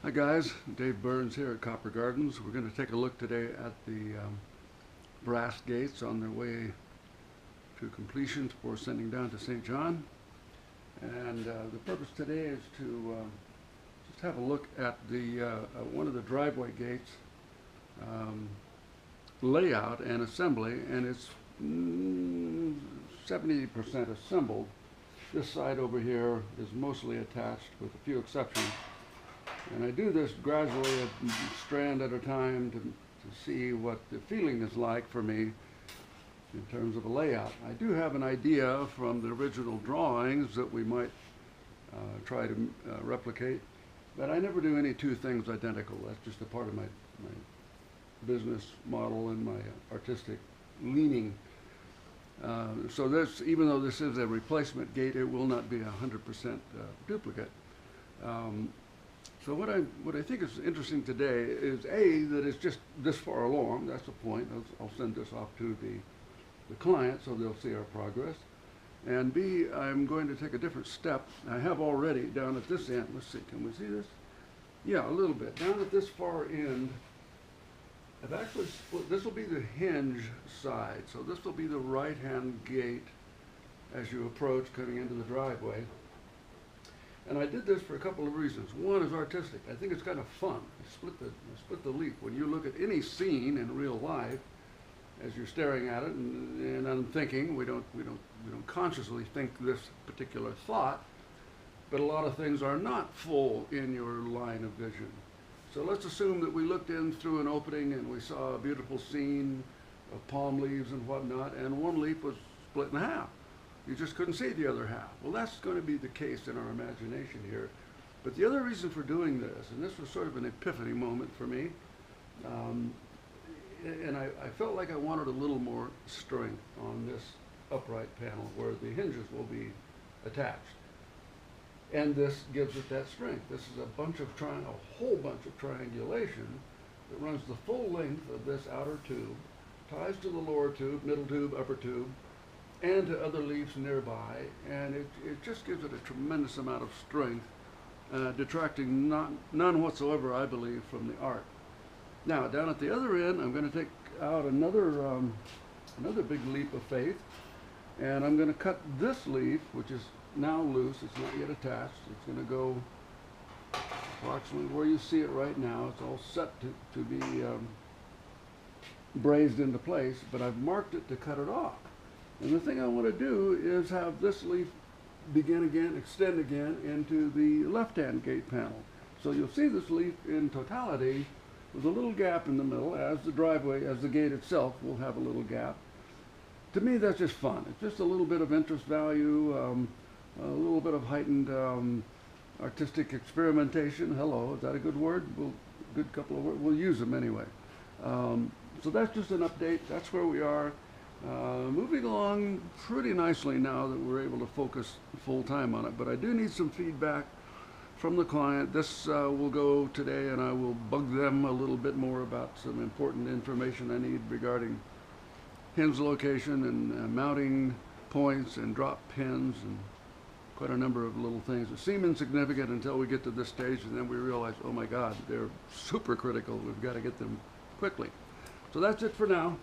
Hi guys, Dave Burns here at Copper Gardens. We're going to take a look today at the brass gates on their way to completion before sending down to St. John. And the purpose today is to just have a look at the one of the driveway gates layout and assembly, and it's 70% assembled. This side over here is mostly attached with a few exceptions. And I do this gradually, a strand at a time, to see what the feeling is like for me in terms of a layout. I do have an idea from the original drawings that we might try to replicate, but I never do any two things identical. That's just a part of my business model and my artistic leaning. So this, even though this is a replacement gate, it will not be 100% duplicate. So what I think is interesting today is A, that it's just this far along. That's the point. I'll send this off to the client so they'll see our progress. And B, I'm going to take a different step. I have already down at this end. Let's see, can we see this? Yeah, a little bit. Down at this far end, I've actually split. This will be the hinge side. So this will be the right-hand gate as you approach coming into the driveway. And I did this for a couple of reasons. One is artistic. I think it's kind of fun. I split the leaf. When you look at any scene in real life, as you're staring at it, and I'm thinking, we don't consciously think this particular thought, but a lot of things are not full in your line of vision. So let's assume that we looked in through an opening and we saw a beautiful scene of palm leaves and whatnot, and one leaf was split in half. You just couldn't see the other half. Well, that's going to be the case in our imagination here. But the other reason for doing this, and this was sort of an epiphany moment for me, and I felt like I wanted a little more strength on this upright panel where the hinges will be attached. And this gives it that strength. This is a whole bunch of triangulation that runs the full length of this outer tube, ties to the lower tube, middle tube, upper tube, and to other leaves nearby, and it just gives it a tremendous amount of strength, detracting none whatsoever, I believe, from the art. Now, down at the other end, I'm going to take out another big leap of faith, and I'm going to cut this leaf, which is now loose. It's not yet attached. It's going to go approximately where you see it right now. It's all set to be brazed into place, but I've marked it to cut it off. And the thing I want to do is have this leaf begin again, extend again into the left-hand gate panel. So you'll see this leaf in totality with a little gap in the middle, as the gate itself will have a little gap. To me, that's just fun. It's just a little bit of interest value, a little bit of heightened artistic experimentation. Hello, is that a good word? Good couple of words. We'll use them anyway. So that's just an update. That's where we are. Moving along pretty nicely now that we're able to focus full time on it, but I do need some feedback from the client. This will go today, and I will bug them a little bit more about some important information I need regarding hinge location and mounting points and drop pins and quite a number of little things that seem insignificant until we get to this stage, and then we realize, oh my God, they're super critical. We've got to get them quickly. So that's it for now.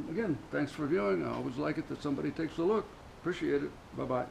Again, thanks for viewing. I always like it that somebody takes a look. Appreciate it. Bye-bye.